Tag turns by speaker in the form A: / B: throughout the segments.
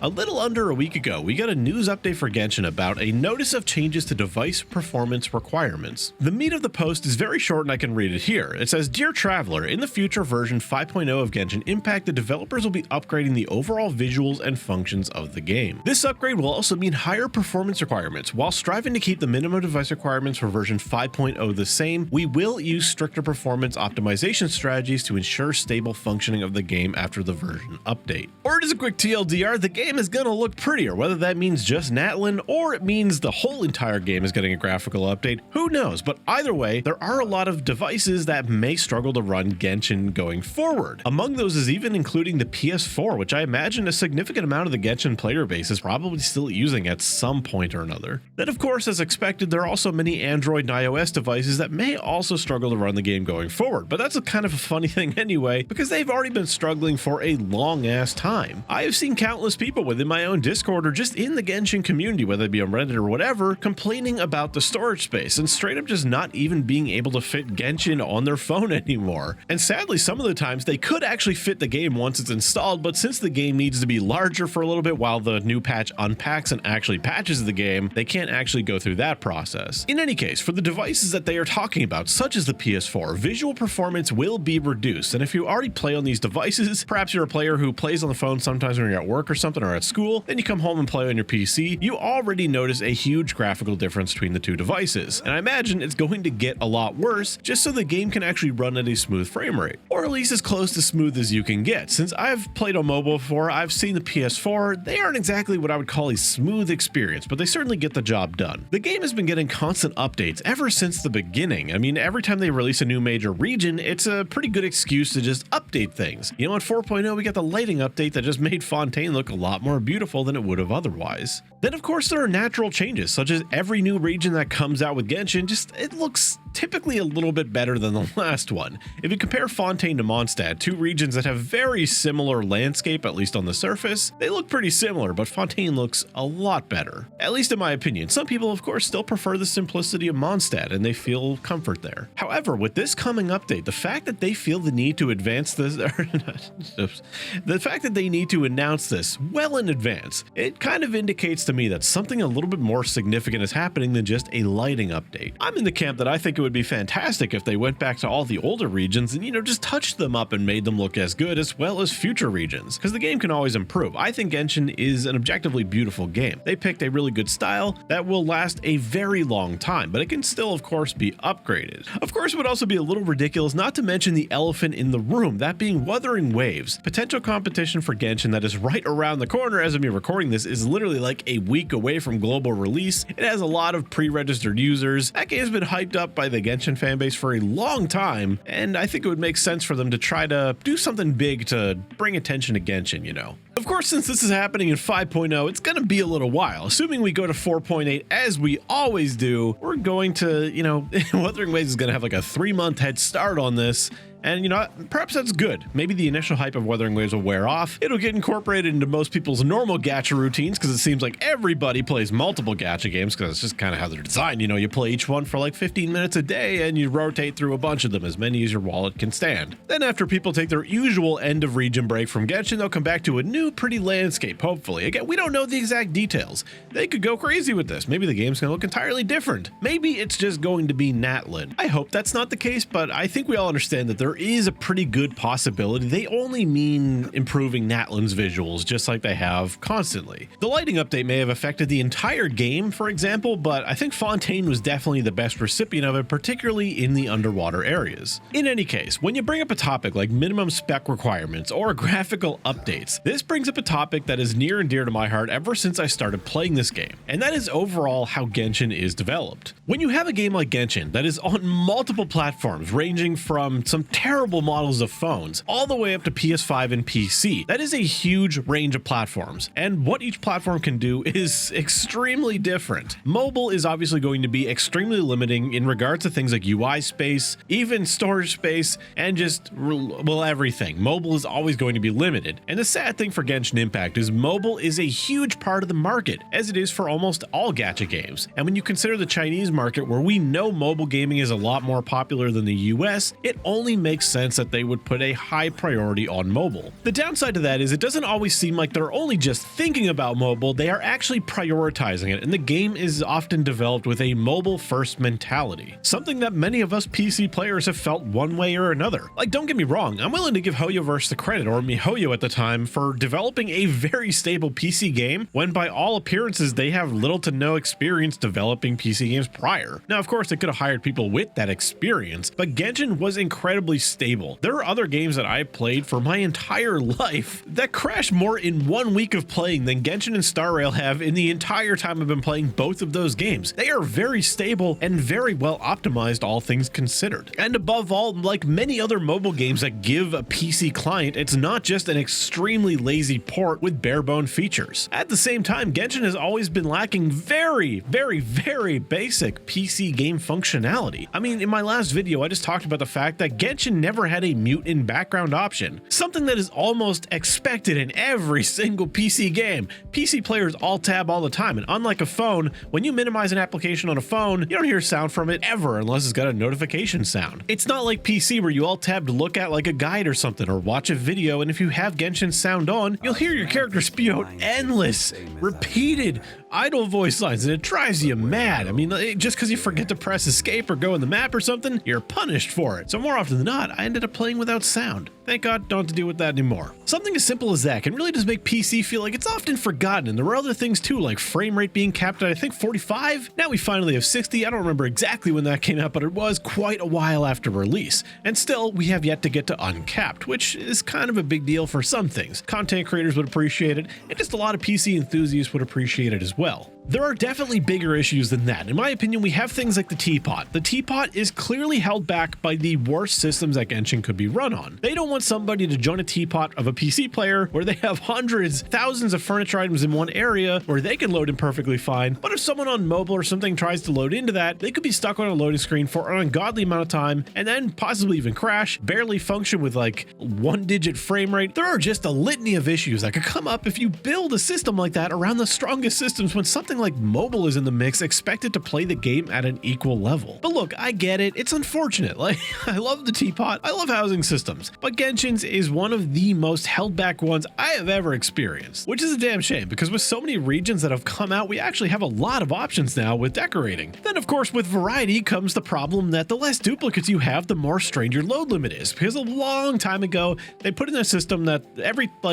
A: A little under a week ago, we got a news update for Genshin about a notice of changes to device performance requirements. The meat of the post is very short and I can read it here. It says, "Dear Traveler, in the future version 5.0 of Genshin Impact, the developers will be upgrading the overall visuals and functions of the game. This upgrade will also mean higher performance requirements. While striving to keep the minimum device requirements for version 5.0 the same, we will use stricter performance optimization strategies to ensure stable functioning of the game after the version update." Or just a quick TLDR, the game is gonna look prettier, whether that means just Natlan or it means the whole entire game is getting a graphical update, who knows, but either way, there are a lot of devices that may struggle to run Genshin going forward. Among those is even including the PS4, which I imagine a significant amount of the Genshin player base is probably still using at some point or another. Then of course, as expected, there are also many Android and iOS devices that may also struggle to run the game going forward, but that's a kind of a funny thing anyway, because they've already been struggling for a long ass time. I have seen countless people within my own Discord or just in the Genshin community, whether it be on Reddit or whatever, complaining about the storage space and straight up just not even being able to fit Genshin on their phone anymore. And sadly, some of the times they could actually fit the game once it's installed, but since the game needs to be larger for a little bit while the new patch unpacks and actually patches the game, they can't actually go through that process. In any case, for the devices that they are talking about, such as the PS4, visual performance will be reduced, and if you already play on these devices, perhaps you're a player who plays on the phone sometimes when you're at work or something or at school, then you come home and play on your PC, you already notice a huge graphical difference between the two devices, and I imagine it's going to get a lot worse just so the game can actually run at a smooth frame rate, or at least as close to smooth as you can get. Since I've played on mobile before, I've seen the PS4, they aren't exactly what I would call a smooth experience, but they certainly get the job done. The game has been getting constant updates ever since the beginning. I mean, every time they release a new major region, it's a pretty good excuse to just update things. You know, in 4.0, we got the lighting update that just made Fontaine look a lot more beautiful than it would have otherwise. Then of course there are natural changes, such as every new region that comes out with Genshin, it looks typically a little bit better than the last one. If you compare Fontaine to Mondstadt, two regions that have very similar landscape, at least on the surface, they look pretty similar, but Fontaine looks a lot better. At least in my opinion. Some people of course still prefer the simplicity of Mondstadt and they feel comfort there. However, with this coming update, the fact that they feel the need to advance this, the fact that they need to announce this well in advance, it kind of indicates to me that something a little bit more significant is happening than just a lighting update. I'm in the camp that I think it would be fantastic if they went back to all the older regions and, you know, just touched them up and made them look as good as well as future regions, because the game can always improve. I think Genshin is an objectively beautiful game. They picked a really good style that will last a very long time, but it can still of course be upgraded. Of course, it would also be a little ridiculous not to mention the elephant in the room, that being Wuthering Waves. Potential competition for Genshin that is right around the corner as of me recording this is literally like a week away from global release. It has a lot of pre-registered users. That game's been hyped up by the Genshin fanbase for a long time, and I think it would make sense for them to try to do something big to bring attention to Genshin, you know. Of course, since this is happening in 5.0, it's going to be a little while. Assuming we go to 4.8 as we always do, we're going to, you know, Wuthering Waves is going to have like a 3-month head start on this. And you know, perhaps that's good. Maybe the initial hype of Wuthering Waves will wear off. It'll get incorporated into most people's normal gacha routines because it seems like everybody plays multiple gacha games because it's just kind of how they're designed. You know, you play each one for like 15 minutes a day and you rotate through a bunch of them, as many as your wallet can stand. Then after people take their usual end of region break from Genshin, they'll come back to a new pretty landscape, hopefully. Again, we don't know the exact details. They could go crazy with this. Maybe the game's gonna look entirely different. Maybe it's just going to be Natlan. I hope that's not the case, but I think we all understand that there is a pretty good possibility they only mean improving Natlan's visuals just like they have constantly. The lighting update may have affected the entire game, for example, but I think Fontaine was definitely the best recipient of it, particularly in the underwater areas. In any case, when you bring up a topic like minimum spec requirements or graphical updates, this brings up a topic that is near and dear to my heart ever since I started playing this game, and that is overall how Genshin is developed. When you have a game like Genshin that is on multiple platforms ranging from some terrible models of phones all the way up to PS5 and PC, that is a huge range of platforms, and what each platform can do is extremely different. Mobile is obviously going to be extremely limiting in regards to things like UI space, even storage space, and just, well, everything. Mobile is always going to be limited, and the sad thing for Genshin Impact is mobile is a huge part of the market, as it is for almost all gacha games. And when you consider the Chinese market, where we know mobile gaming is a lot more popular than the US, it only makes makes sense that they would put a high priority on mobile. The downside to that is it doesn't always seem like they're only just thinking about mobile, they are actually prioritizing it, and the game is often developed with a mobile first mentality, something that many of us PC players have felt one way or another. Like, don't get me wrong, I'm willing to give HoYoverse the credit, or MiHoYo at the time, for developing a very stable PC game when by all appearances they have little to no experience developing PC games prior. Now, of course, they could have hired people with that experience, but Genshin was incredibly stable. There are other games that I played for my entire life that crash more in 1 week of playing than Genshin and Star Rail have in the entire time I've been playing both of those games. They are very stable and very well optimized, all things considered. And above all, like many other mobile games that give a PC client, it's not just an extremely lazy port with bare-bone features. At the same time, Genshin has always been lacking very basic PC game functionality. I mean, in my last video, I just talked about the fact that Genshin never had a mute in background option, something that is almost expected in every single PC game. PC players alt-tab all the time, and unlike a phone, when you minimize an application on a phone, you don't hear sound from it ever unless it's got a notification sound. It's not like PC where you alt-tab to look at like a guide or something, or watch a video, and if you have Genshin sound on, you'll hear your character spew out endless, repeated idle voice lines, and it drives you mad. I mean, just because you forget to press escape or go in the map or something, you're punished for it. So more often than not, I ended up playing without sound. Thank God, don't have to deal with that anymore. Something as simple as that can really just make PC feel like it's often forgotten, and there were other things too, like frame rate being capped at I think 45. Now we finally have 60. I don't remember exactly when that came out, but it was quite a while after release. And still, we have yet to get to uncapped, which is kind of a big deal for some things. Content creators would appreciate it, and just a lot of PC enthusiasts would appreciate it as well. There are definitely bigger issues than that. In my opinion, we have things like the teapot. The teapot is clearly held back by the worst systems that Genshin could be run on. They don't want somebody to join a teapot of a PC player where they have hundreds, thousands of furniture items in one area where they can load in perfectly fine. But if someone on mobile or something tries to load into that, they could be stuck on a loading screen for an ungodly amount of time and then possibly even crash, barely function with like 1-digit frame rate. There are just a litany of issues that could come up if you build a system like that around the strongest systems when something like mobile is in the mix, expected to play the game at an equal level. But look, I get it. It's unfortunate. Like, I love the teapot. I love housing systems. But Genshin's is one of the most held back ones I have ever experienced, which is a damn shame because with so many regions that have come out, we actually have a lot of options now with decorating. Then of course, with variety comes the problem that the less duplicates you have, the more strained your load limit is, because a long time ago, they put in a system that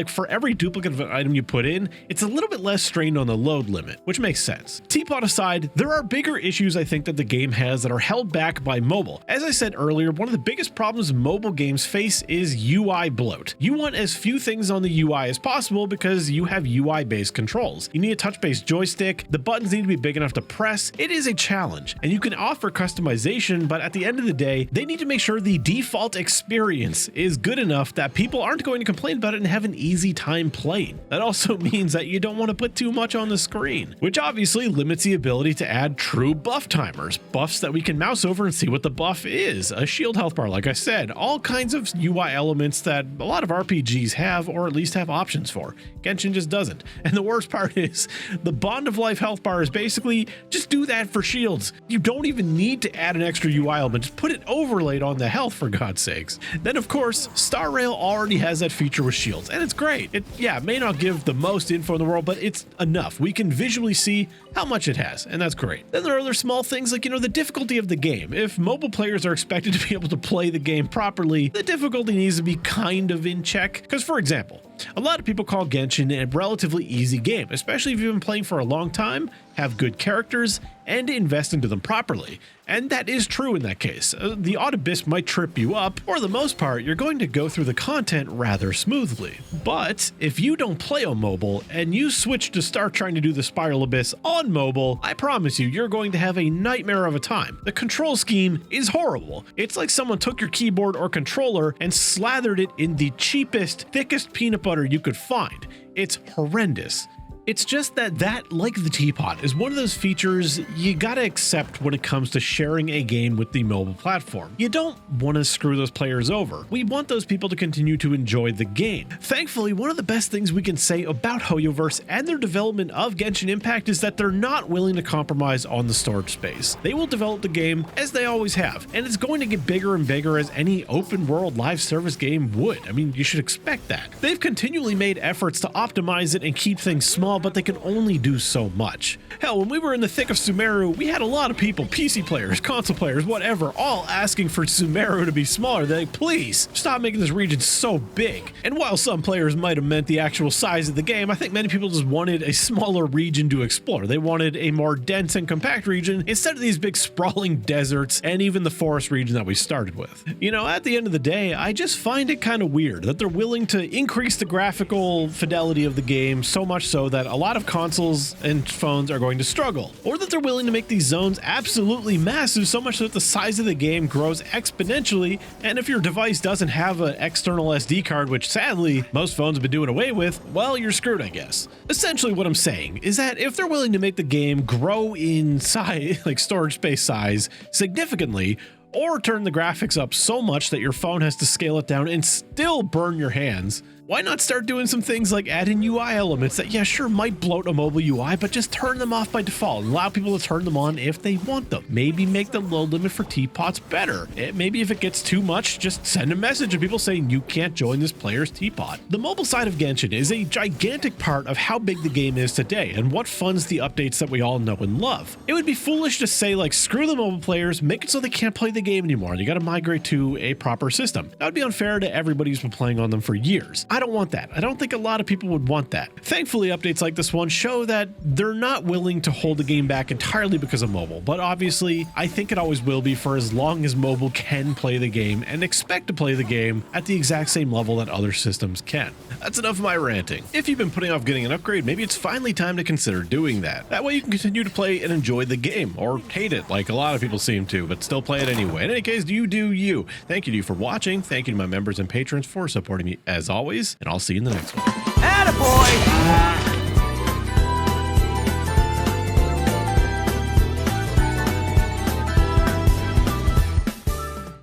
A: for every duplicate of an item you put in, it's a little bit less strained on the load limit, which makes sense. Teapot aside, there are bigger issues I think that the game has that are held back by mobile. As I said earlier, one of the biggest problems mobile games face is UI bloat. You want as few things on the UI as possible because you have UI-based controls. You need a touch-based joystick, the buttons need to be big enough to press. It is a challenge, and you can offer customization, but at the end of the day, they need to make sure the default experience is good enough that people aren't going to complain about it and have an easy time playing. That also means that you don't want to put too much on the screen, which obviously limits the ability to add true buff timers, buffs that we can mouse over and see what the buff is, a shield health bar, like I said, all kinds of UI elements that a lot of RPGs have, or at least have options for. Genshin just doesn't. And the worst part is, the Bond of Life health bar is basically, just do that for shields. You don't even need to add an extra UI element, just put it overlaid on the health, for God's sakes. Then of course, Star Rail already has that feature with shields, and it's great. It may not give the most info in the world, but it's enough. We can visually see how much it has, and that's great. Then there are other small things like, the difficulty of the game. If mobile players are expected to be able to play the game properly, the difficulty needs to be kind of in check. Because for example, a lot of people call Genshin a relatively easy game, especially if you've been playing for a long time, have good characters, and invest into them properly. And that is true in that case. The odd abyss might trip you up, for the most part, you're going to go through the content rather smoothly. But if you don't play on mobile, and you switch to start trying to do the spiral abyss on mobile, I promise you, you're going to have a nightmare of a time. The control scheme is horrible. It's like someone took your keyboard or controller and slathered it in the cheapest, thickest peanut butter you could find. It's horrendous. It's just that, like the teapot, is one of those features you gotta accept when it comes to sharing a game with the mobile platform. You don't want to screw those players over. We want those people to continue to enjoy the game. Thankfully, one of the best things we can say about HoYoverse and their development of Genshin Impact is that they're not willing to compromise on the storage space. They will develop the game as they always have, and it's going to get bigger and bigger as any open world live service game would. I mean, you should expect that. They've continually made efforts to optimize it and keep things small, but they can only do so much. Hell, when we were in the thick of Sumeru, we had a lot of people, PC players, console players, whatever, all asking for Sumeru to be smaller. They're like, please, stop making this region so big. And while some players might have meant the actual size of the game, I think many people just wanted a smaller region to explore. They wanted a more dense and compact region instead of these big sprawling deserts and even the forest region that we started with. You know, at the end of the day, I just find it kind of weird that they're willing to increase the graphical fidelity of the game so much so that a lot of consoles and phones are going to struggle, or that they're willing to make these zones absolutely massive so much that the size of the game grows exponentially, and if your device doesn't have an external SD card, which sadly most phones have been doing away with, well, you're screwed, I guess. Essentially what I'm saying is that if they're willing to make the game grow in size, like storage space size, significantly, or turn the graphics up so much that your phone has to scale it down and still burn your hands, why not start doing some things like adding UI elements that, yeah, sure, might bloat a mobile UI, but just turn them off by default and allow people to turn them on if they want them. Maybe make the load limit for teapots better. Maybe if it gets too much, just send a message to people saying you can't join this player's teapot. The mobile side of Genshin is a gigantic part of how big the game is today and what funds the updates that we all know and love. It would be foolish to say, like, screw the mobile players, make it so they can't play the game anymore, and you gotta migrate to a proper system. That would be unfair to everybody who's been playing on them for years. I don't want that. I don't think a lot of people would want that. Thankfully, updates like this one show that they're not willing to hold the game back entirely because of mobile, but obviously I think it always will be for as long as mobile can play the game and expect to play the game at the exact same level that other systems can. That's enough of my ranting. If you've been putting off getting an upgrade, maybe it's finally time to consider doing that. That way you can continue to play and enjoy the game, or hate it like a lot of people seem to, but still play it anyway. In any case, you do you. Thank you to you for watching. Thank you to my members and patrons for supporting me as always, and I'll see you in the next one.
B: Attaboy!